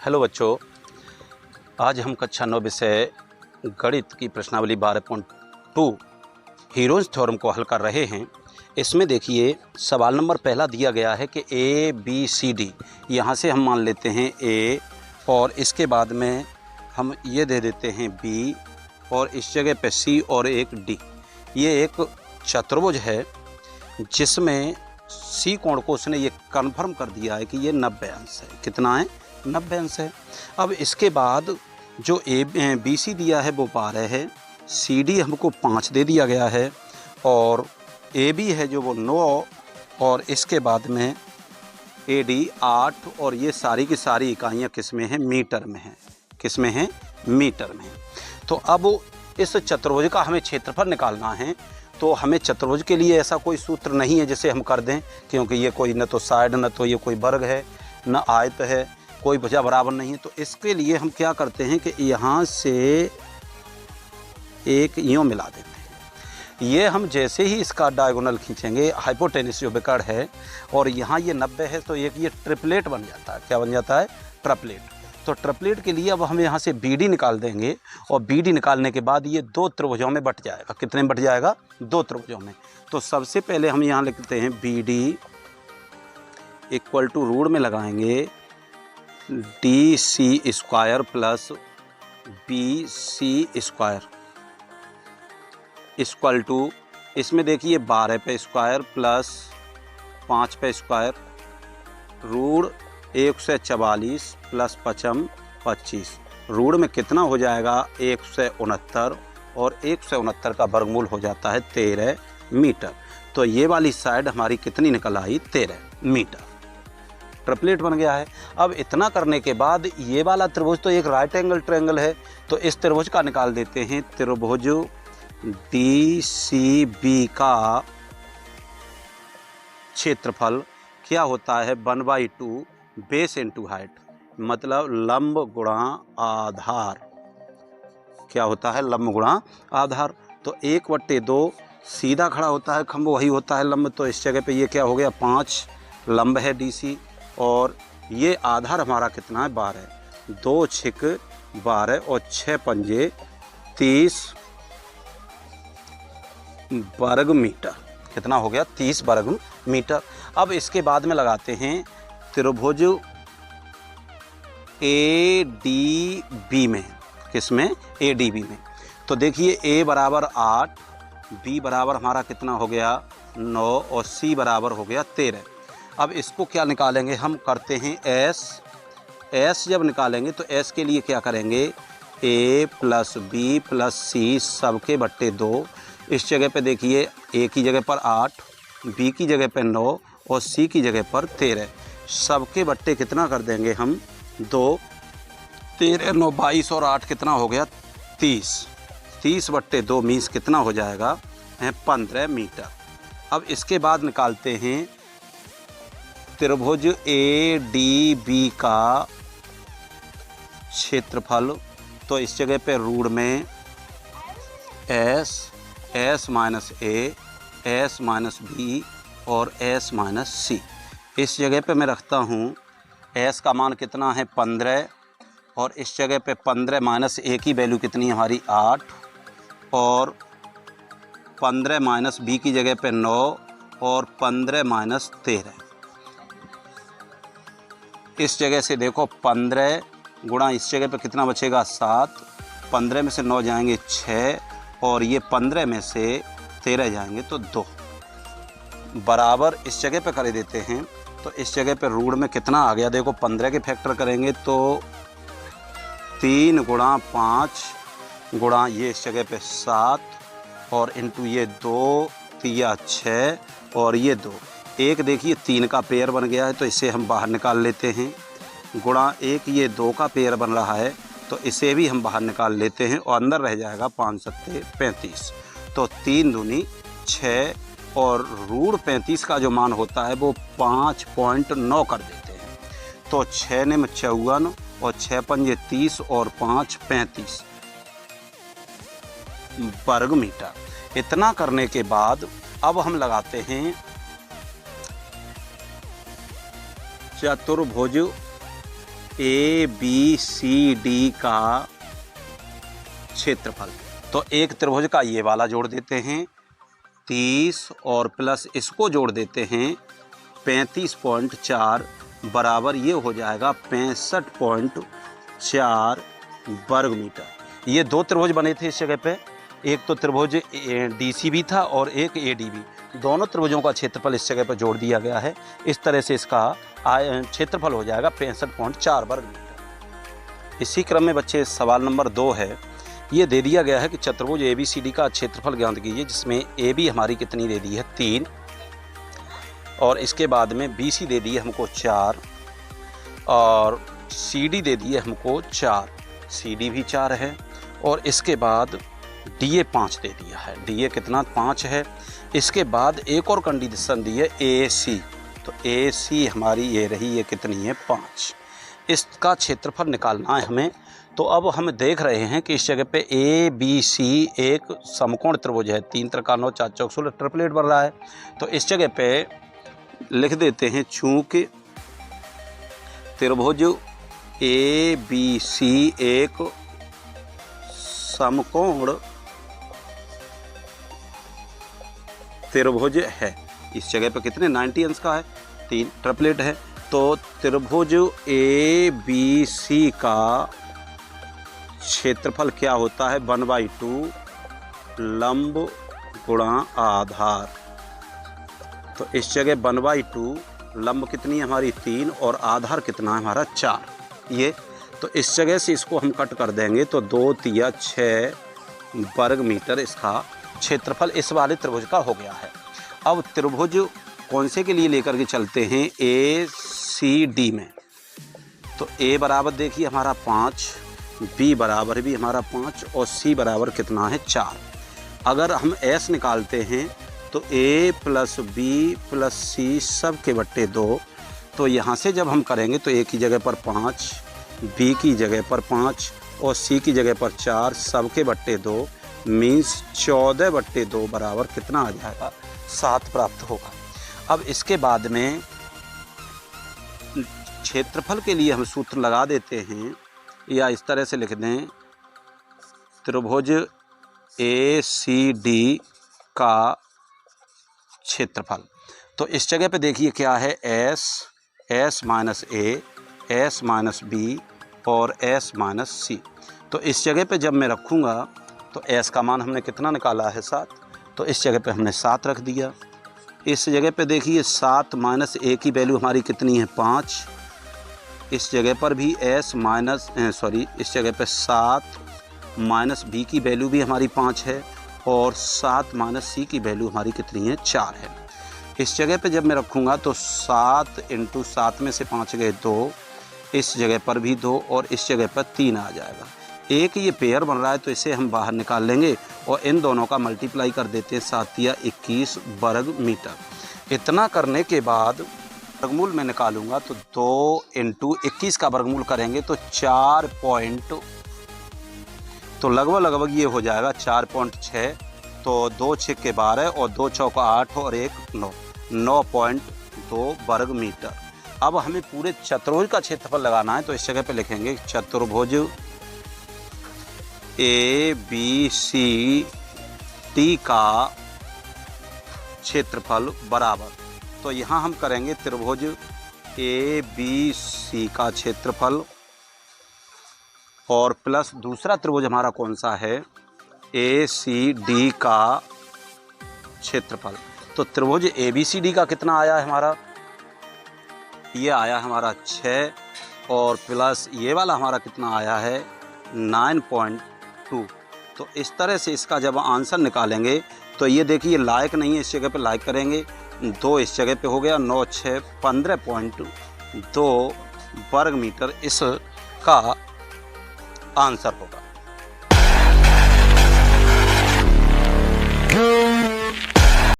Hello बच्चों, आज हम कक्षा 9 विषय गणित की प्रश्नावली 12.2 हीरोज थ्योरम को हल कर रहे हैं। इसमें देखिए सवाल नंबर पहला दिया गया है कि ए बी सी डी, यहाँ से हम मान लेते हैं ए और इसके बाद में हम ये दे देते हैं बी और इस जगह पे सी और एक डी। ये एक चतुर्भुज है जिसमें सी कोण को उसने ये कन्फर्म कर दिया है कि ये 90 अंश है। कितना है? 90 अंश है। अब इसके बाद जो ए बी सी दिया है वो 12 है, सी डी हमको 5 दे दिया गया है और ए बी है जो वो 9 और इसके बाद में ए डी 8 और ये सारी की सारी इकाइयाँ किस में हैं? मीटर में हैं। किस में हैं? मीटर में। तो अब इस चतुर्भुज का हमें क्षेत्रफल निकालना है। तो हमें चतुर्भुज के लिए ऐसा कोई सूत्र नहीं है जिसे हम कर दें, क्योंकि ये कोई न तो साइड न तो ये कोई वर्ग है न आयत है, कोई भुजा बराबर नहीं है। तो इसके लिए हम क्या करते हैं कि यहाँ से एक यूँ मिला देते हैं। ये हम जैसे ही इसका डायगोनल खींचेंगे, हाइपोटेनस जो विकर्ण है और यहाँ ये 90 है तो एक ये ट्रिपलेट बन जाता है। क्या बन जाता है? ट्रिपलेट। तो ट्रिपलेट के लिए अब हम यहाँ से बी डी निकाल देंगे और बी डी निकालने के बाद ये 2 त्रिभुजों में बट जाएगा। कितने में बट जाएगा? 2 त्रिभुजों में। तो सबसे पहले हम यहाँ लिखते हैं B D equal to root में लगाएंगे D C square plus B C square equal to, इसमें देखिए 12 पे स्क्वायर प्लस 5 पे स्क्वायर रूट 144 प्लस 5 25। रूट में कितना हो जाएगा? 169 और 169 का वर्गमूल हो जाता है 13 मीटर। तो ये वाली साइड हमारी कितनी निकल आई? 13 मीटर। ट्रिपलेट बन गया है। अब इतना करने के बाद ये वाला त्रिभुज तो एक राइट एंगल ट्रायंगल है, तो इस त्रिभुज का निकाल देते हैं। त्रिभुज डी सी बी का क्षेत्रफल क्या होता है? 1/2 बेस इंटू हाइट, मतलब लंब गुणा आधार। क्या होता है? लंब गुणा आधार। तो 1/2 सीधा खड़ा होता है खंभ, वही होता है लंब। तो इस जगह पे ये क्या हो गया? 5 लंब है डी सी और ये आधार हमारा कितना है? 12। 2 छिक 12 और 6 पंजे 30 वर्ग मीटर। कितना हो गया? 30 वर्ग मीटर। अब इसके बाद में लगाते हैं त्रिभुज ए डी बी में। किस में? ए डी बी में। तो देखिए ए बराबर 8, बी बराबर हमारा कितना हो गया? 9 और सी बराबर हो गया 13। अब इसको क्या निकालेंगे? हम करते हैं एस जब निकालेंगे तो एस के लिए क्या करेंगे? ए प्लस बी प्लस सी सबके बट्टे 2। इस जगह पे देखिए ए की जगह पर 8, बी की जगह पे 9 और सी की जगह पर 13। सबके बट्टे कितना कर देंगे हम? 2। 13 9 22 और 8 कितना हो गया? 30। 30/2 मीन्स कितना हो जाएगा? 15 मीटर। अब इसके बाद निकालते हैं त्रिभुज ए डी बी का क्षेत्रफल। तो इस जगह पे रूट में एस माइनस ए, एस माइनस बी और एस माइनस सी। इस जगह पे मैं रखता हूँ एस का मान कितना है? 15 और इस जगह पे 15 माइनस ए की वैल्यू कितनी है हमारी? 8 और 15 माइनस बी की जगह पे 9 और 15 माइनस 13। इस जगह से देखो 15 गुणा इस जगह पे कितना बचेगा? 7। 15 में से 9 जाएंगे 6 और ये 15 में से 13 जाएंगे तो 2 बराबर इस जगह पे कर देते हैं। तो इस जगह पे रूट में कितना आ गया? देखो 15 के फैक्टर करेंगे तो 3 गुणा 5 गुणा ये इस जगह पे 7 और इंटू ये 2 3 6 और ये 2। एक देखिए 3 का पेयर बन गया है तो इसे हम बाहर निकाल लेते हैं। गुणा एक ये 2 का पेयर बन रहा है तो इसे भी हम बाहर निकाल लेते हैं और अंदर रह जाएगा 5 7 35। तो 3 दूनी 6 और रूट 35 का जो मान होता है वो 5.9 कर देते हैं। तो 6 ने 54 और 6 पंजे 30 और 5 35 वर्ग मीटर। इतना करने के बाद अब हम लगाते हैं चतुर्भुज ABCD का क्षेत्रफल। तो एक त्रिभुज का ये वाला जोड़ देते हैं 30 और प्लस इसको जोड़ देते हैं 35.4 बराबर ये हो जाएगा 65.4 वर्ग मीटर। ये दो त्रिभुज बने थे इस जगह पे, एक तो त्रिभुज DCB था और एक ADB। दोनों त्रिभुजों का क्षेत्रफल इस जगह पर जोड़ दिया गया है। इस तरह से इसका क्षेत्रफल हो जाएगा 65.4 वर्ग मीटर। इसी क्रम में बच्चे सवाल नंबर 2 है। ये दे दिया गया है कि चतुर्भुज ABCD का क्षेत्रफल ज्ञात कीजिए, जिसमें AB हमारी कितनी दे दी है 3 और इसके बाद में BC दे दी है हमको 4 और CD दे दी है हमको 4, CD भी 4 है और इसके बाद DA 5 दे दिया है। DA कितना 5 है। इसके बाद एक और कंडीशन दी है AC, तो AC हमारी ये रही, ये कितनी है 5। इसका क्षेत्रफल निकालना है हमें। तो अब हम देख रहे हैं कि इस जगह पे ABC एक समकोण त्रिभुज है, 3 त्रिका 9 4 चौक 16 ट्रिपलेट बन रहा है। तो इस जगह पे लिख देते हैं चूंकि त्रिभुज ABC एक समकोण त्रिभुज है। इस जगह पे कितने 90 अंश का है, 3 ट्रिपलेट है। तो त्रिभुज ABC का क्षेत्रफल क्या होता है 1/2 लंब गुणा आधार। तो इस जगह 1/2 लंब कितनी है हमारी 3 और आधार कितना है हमारा 4। ये तो इस जगह से इसको हम कट कर देंगे तो 2 3 6 वर्ग मीटर इसका क्षेत्रफल इस वाले त्रिभुज का हो गया है। अब त्रिभुज कौन से के लिए लेकर के चलते हैं ACD में। तो A बराबर देखिए हमारा 5, B बराबर भी हमारा 5 और C बराबर कितना है 4। अगर हम S निकालते हैं तो A plus B plus C सब के बट्टे 2। तो यहाँ से जब हम करेंगे तो A की जगह पर 5, B की जगह पर 5 और C की जगह पर 4 सब के बट्टे 2 मीन्स 14/2 बराबर कितना आ जाएगा 7 प्राप्त होगा। अब इसके बाद में क्षेत्रफल के लिए हम सूत्र लगा देते हैं या इस तरह से लिख दें त्रिभुज ACD का क्षेत्रफल। तो इस जगह पे देखिए क्या है S minus A, S minus B और S माइनस C। तो इस जगह पे जब मैं रखूँगा तो S का मान हमने कितना निकाला है 7, तो इस जगह पे हमने 7 रख दिया। इस जगह पे देखिए 7 माइनस A की वैल्यू हमारी कितनी है 5। इस जगह पर भी इस जगह पे 7 माइनस B की वैल्यू भी हमारी 5 है और 7 माइनस C की वैल्यू हमारी कितनी है 4 है। इस जगह पे जब मैं रखूँगा तो 7 × 7 में से 5 गए 2, इस जगह पर भी 2 और इस जगह पर 3 आ जाएगा। एक ये पेयर बन रहा है तो इसे हम बाहर निकाल लेंगे और इन दोनों का मल्टीप्लाई कर देते हैं 7 या 21 वर्ग मीटर। इतना करने के बाद वर्गमूल में निकालूंगा तो 2 × 21 का वर्गमूल करेंगे तो 4 तो लगभग ये हो जाएगा 4.6। तो 2 × 6 = 12 और 2 × 4 = 8 और 1 9.2 वर्ग मीटर। अब हमें पूरे चतुर्भुज का क्षेत्रफल लगाना है तो इस जगह पे लिखेंगे चतुर्भुज ABCD का क्षेत्रफल बराबर। तो यहाँ हम करेंगे त्रिभुज ABC का क्षेत्रफल और प्लस दूसरा त्रिभुज हमारा कौन सा है ACD का क्षेत्रफल। तो त्रिभुज ABCD का कितना आया है हमारा, ये आया हमारा 6 और प्लस ये वाला हमारा कितना आया है 9.2। तो इस तरह से इसका जब आंसर निकालेंगे तो ये देखिए लायक नहीं है, इस जगह पे लायक करेंगे 2 इस जगह पे हो गया 9 6 15.2 वर्ग मीटर इसका आंसर होगा।